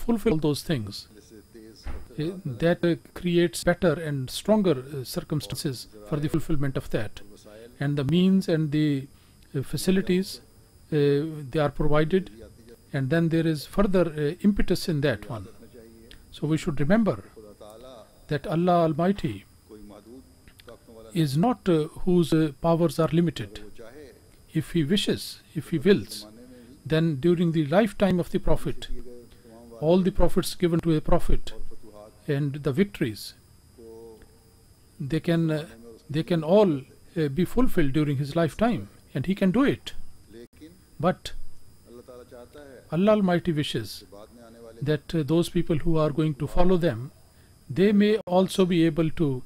fulfill all those things, that creates better and stronger circumstances for the fulfillment of that. And the means and the facilities, they are provided, and then there is further impetus in that one. So we should remember that Allah Almighty is not whose powers are limited. If He wishes, if He wills, then during the lifetime of the Prophet, all the prophets given to a prophet and the victories, they can all be fulfilled during his lifetime, and he can do it. But Allah Almighty wishes that those people who are going to follow them, they may also be able to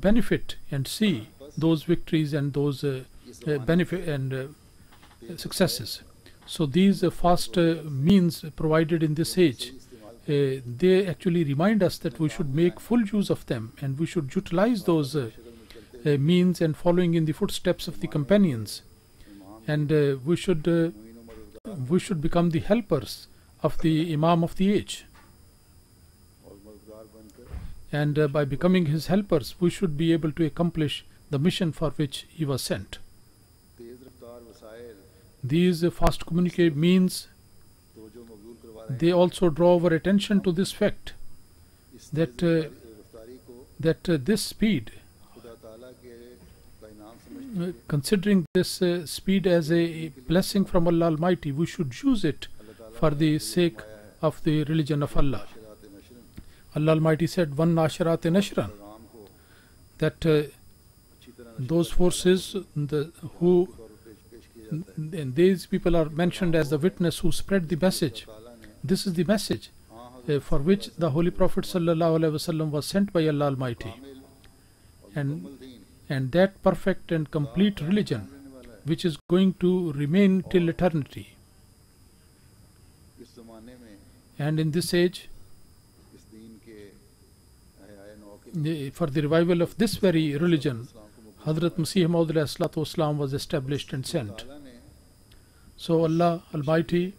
benefit and see those victories and those benefit and successes. So these fast means provided in this age, they actually remind us that we should make full use of them, and we should utilize those means and following in the footsteps of the companions, and we should become the helpers of the Imam of the age, and by becoming his helpers we should be able to accomplish the mission for which he was sent. These fast communicate means, they also draw our attention to this fact that this speed, considering this speed as a blessing from Allah Almighty, we should use it for the sake of the religion of Allah. Allah Almighty said, "Wan nasharat nashran," that those forces and these people are mentioned as the witness who spread the message. This is the message for which the Holy Prophet ﷺ was sent by Allah Almighty, and that perfect and complete religion which is going to remain till eternity. And in this age, for the revival of this very religion, Hazrat Masih Maud was established and sent. So Allah Almighty,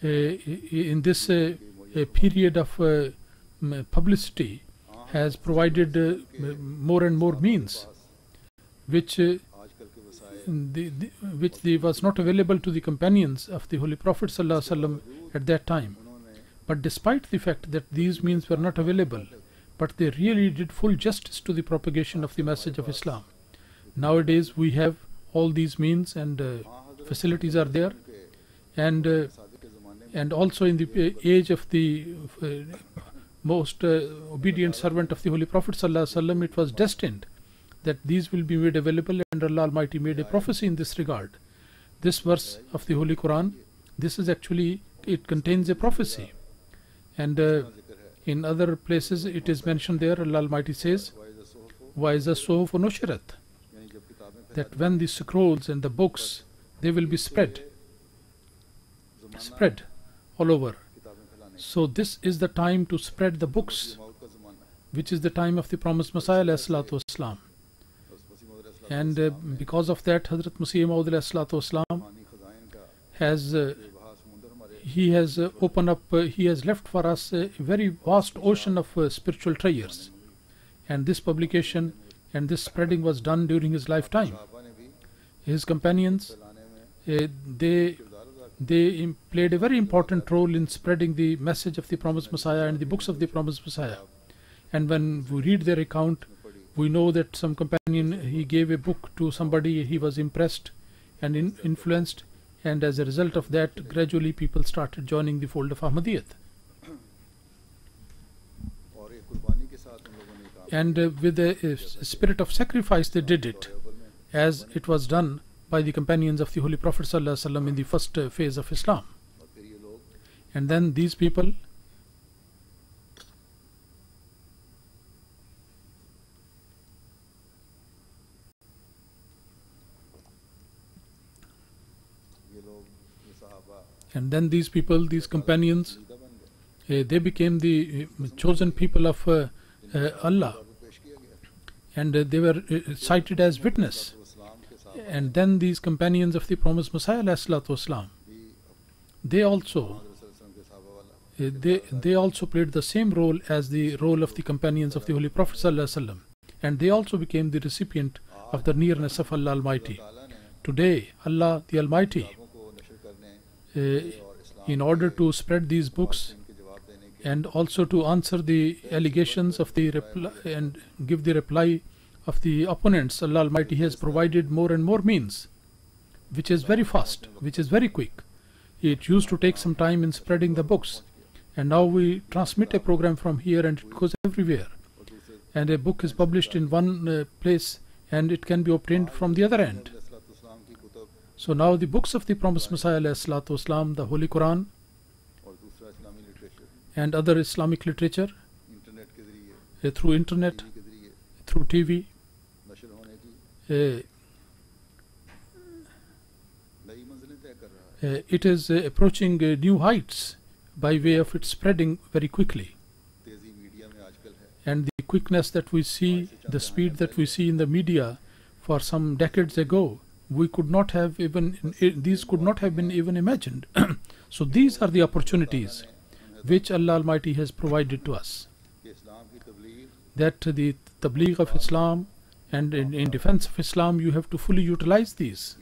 in this period of publicity, has provided more and more means which was not available to the companions of the Holy Prophet ﷺ at that time. But despite the fact that these means were not available, but they really did full justice to the propagation of the message of Islam. Nowadays we have all these means and facilities are there, and also in the age of the most obedient servant of the Holy Prophet ﷺ, it was destined that these will be made available, and Allah Almighty made a prophecy in this regard. This verse of the Holy Quran, this is actually, it contains a prophecy, and in other places it is mentioned there. Allah Almighty says, وَإِذَا الصُّحُفُ نُشِرَتْ, that when the scrolls and the books, they will be spread all over. So this is the time to spread the books, which is the time of the promised Messiah ﷺ. And because of that, Hazrat Masih Maud ﷺ has opened up, he has left for us a very vast ocean of spiritual treasures, and this publication and this spreading was done during his lifetime. His companions, they played a very important role in spreading the message of the promised Messiah and the books of the promised Messiah. And when we read their account, we know that some companion, he gave a book to somebody, he was impressed and influenced, and as a result of that, gradually people started joining the fold of Ahmadiyyat. And with a spirit of sacrifice they did it, as it was done by the companions of the Holy Prophet ﷺ in the first phase of Islam. And then these people, these companions, they became the chosen people of Allah, and they were cited as witness. And then these companions of the promised Messiah ﷺ, they also they also played the same role as the role of the companions of the Holy Prophet ﷺ, and they also became the recipient of the nearness of Allah Almighty. Today, Allah the Almighty, in order to spread these books and also to answer the allegations of the and give the reply of the opponents, Allah Almighty has provided more and more means, which is very fast, which is very quick. It used to take some time in spreading the books, and now we transmit a program from here and it goes everywhere, and a book is published in one place and it can be obtained from the other end. So now the books of the promised Messiah ﷺ, the Holy Quran and other Islamic literature, through internet, through TV, it is approaching new heights by way of its spreading very quickly. And the quickness that we see, the speed that we see in the media, for some decades ago, we could not have even, these could not have been even imagined. So these are the opportunities which Allah Almighty has provided to us, that the tabligh of Islam and in defense of Islam, you have to fully utilize these.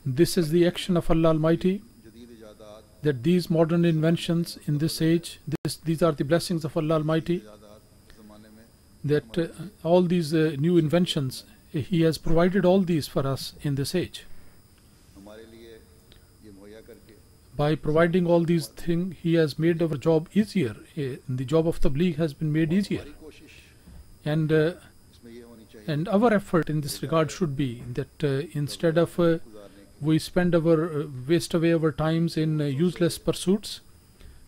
This is the action of Allah Almighty, that these modern inventions in this age, these are the blessings of Allah Almighty, that all these new inventions, He has provided all these for us in this age. By providing all these things, He has made our job easier. The job of tabligh has been made easier. And our effort in this regard should be that instead of we spend waste away our times in useless pursuits,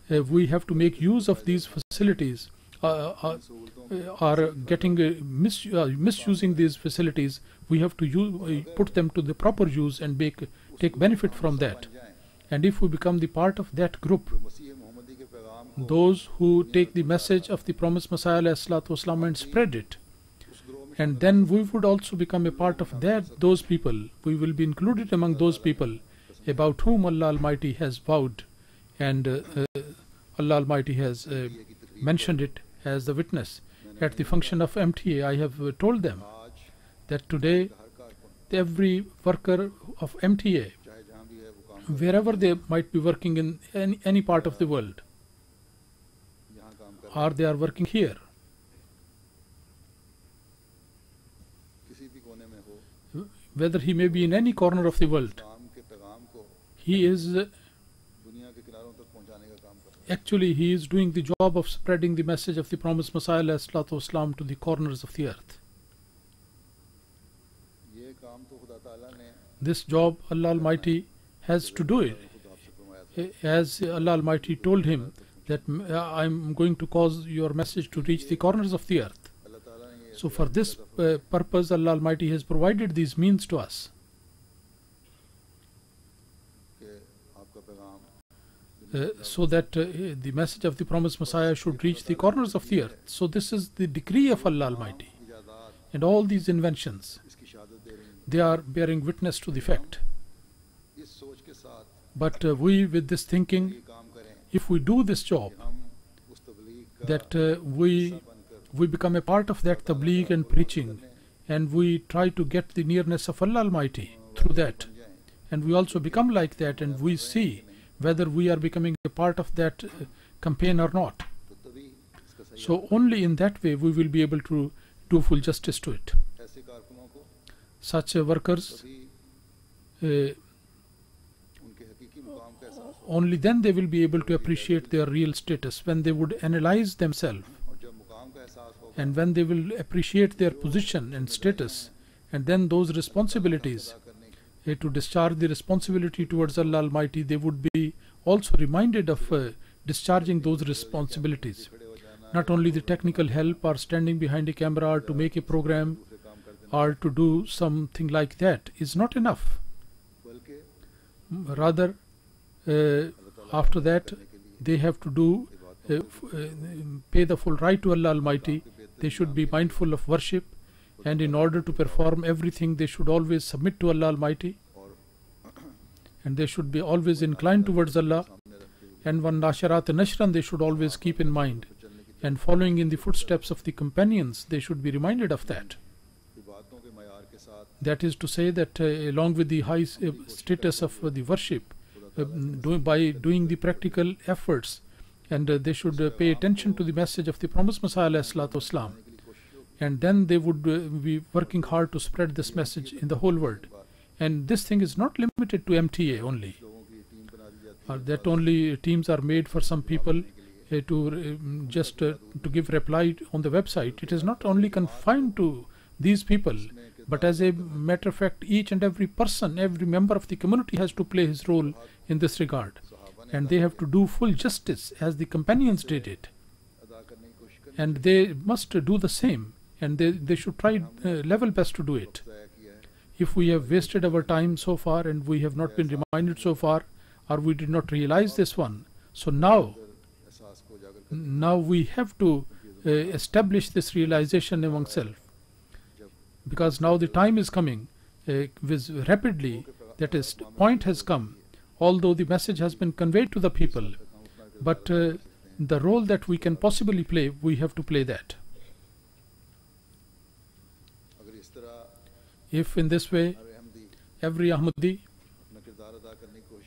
we have to make use of these facilities, are getting misusing these facilities. We have to put them to the proper use and take benefit from that. And if we become the part of that group, those who take the message of the promised Messiah ﷺ and spread it, and then we would also become a part of those people. We will be included among those people about whom Allah Almighty has vowed, and Allah Almighty has mentioned it as the witness. At the function of MTA, I have told them that today every worker of MTA, wherever they might be working in any part of the world, or they are working here, whether he may be in any corner of the world, he is actually doing the job of spreading the message of the promised Messiah ﷺ to the corners of the earth. This job Allah Almighty has to do it, as Allah Almighty told him that I am going to cause your message to reach the corners of the earth. So for this purpose, Allah Almighty has provided these means to us. So that the message of the promised Messiah should reach the corners of the earth. So this is the decree of Allah Almighty. And all these inventions, they are bearing witness to the fact. But we, with this thinking, if we do this job, that we become a part of that tabligh and preaching, and we try to get the nearness of Allah Almighty through that, and we also become like that, and we see whether we are becoming a part of that campaign or not. So only in that way we will be able to do full justice to it. Such workers, only then they will be able to appreciate their real status, when they would analyze themselves, and when they will appreciate their position and status, and then those responsibilities, to discharge the responsibility towards Allah Almighty, they would be also reminded of discharging those responsibilities. Not only the technical help or standing behind a camera or to make a program or to do something like that is not enough. Rather, after that, they have to pay the full right to Allah Almighty. They should be mindful of worship, and in order to perform everything, they should always submit to Allah Almighty, and they should be always inclined towards Allah, and one nasharat nashran they should always keep in mind, and following in the footsteps of the companions they should be reminded of that. That is to say that along with the high status of the worship, by doing the practical efforts, and they should pay attention to the message of the promised Messiah alayhi salatu wasalam, and then they would be working hard to spread this message in the whole world. And this thing is not limited to MTA only, that only teams are made for some people to just to give reply on the website. It is not only confined to these people, but as a matter of fact, each and every person, every member of the community has to play his role in this regard, and they have to do full justice as the companions did it, and they must do the same, and they should try level best to do it. If we have wasted our time so far and we have not been reminded so far, or we did not realize this one, so now we have to establish this realization among self, because now the time is coming with rapidly, that is, point has come. Although the message has been conveyed to the people, but the role that we can possibly play, we have to play that. If in this way every Ahmadi,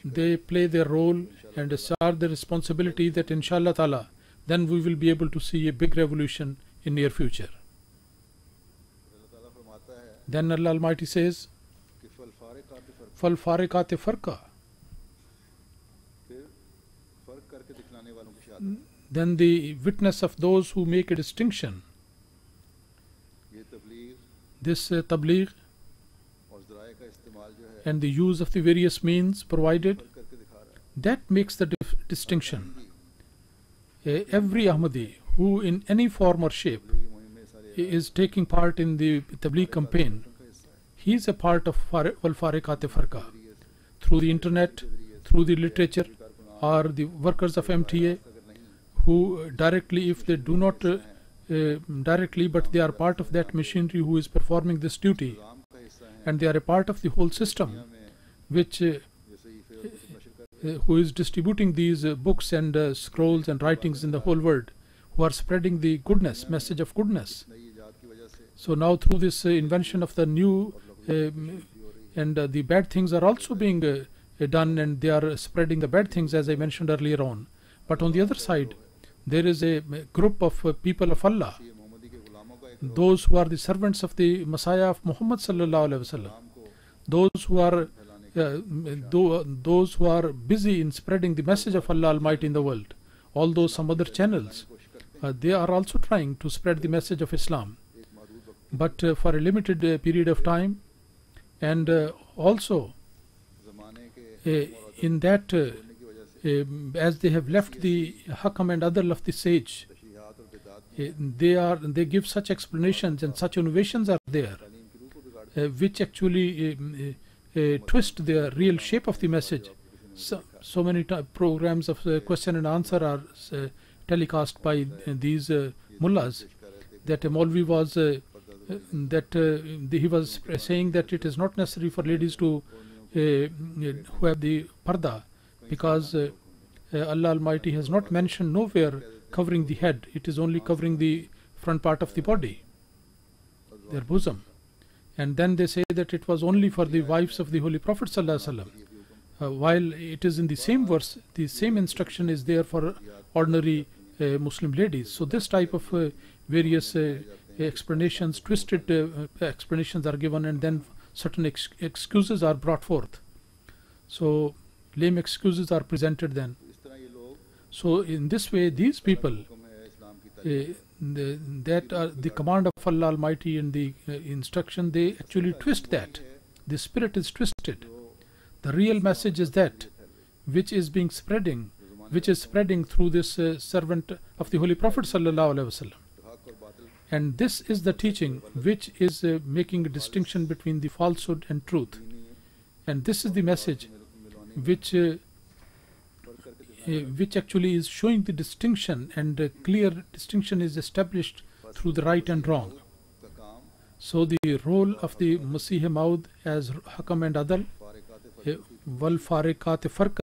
they play their role and start the responsibility, that inshallah ta'ala, then we will be able to see a big revolution in near future. Then Allah Almighty says, Fal Farikate Farka. Then the witness of those who make a distinction, this tabligh and the use of the various means provided, that makes the distinction. Every Ahmadi who in any form or shape is taking part in the tabligh campaign, he is a part of Wal Farikate Farka, through the internet, through the literature, or the workers of MTA, who directly, if they do not directly, but they are part of that machinery who is performing this duty, and they are a part of the whole system, which who is distributing these books and scrolls and writings in the whole world, who are spreading the goodness, message of goodness. So now through this invention of the new and the bad things are also being done, and they are spreading the bad things, as I mentioned earlier on. But on the other side, there is a group of people of Allah, those who are the servants of the Messiah of Muhammad sallallahu alaihi wasallam, those who are busy in spreading the message of Allah Almighty in the world. Although some other channels, they are also trying to spread the message of Islam, but for a limited period of time, and also in that as they have left the Hakam and Adl of the sage, they give such explanations and such innovations are there, which actually twist the real shape of the message. So many programs of question and answer are telecast by these mullahs, that a Maulvi was he was saying that it is not necessary for ladies to who have the parda, because Allah Almighty has not mentioned nowhere covering the head. It is only covering the front part of the body, their bosom. And then they say that it was only for the wives of the Holy Prophet sallallahu alaihi wasallam, while it is in the same verse, the same instruction is there for ordinary Muslim ladies. So this type of various explanations, twisted explanations are given, and then certain excuses are brought forth. So lame excuses are presented then. So in this way, these people that are the command of Allah Almighty and the instruction, they actually twist that. The spirit is twisted. The real message is that which is spreading through this servant of the Holy Prophet sallallahu alaihi wasallam. And this is the teaching which is making a distinction between the falsehood and truth. And this is the message which actually is showing the distinction, and a clear distinction is established through the right and wrong. So the role of the Masih Maud as Hakam and Adl, Wal Farikate Farka,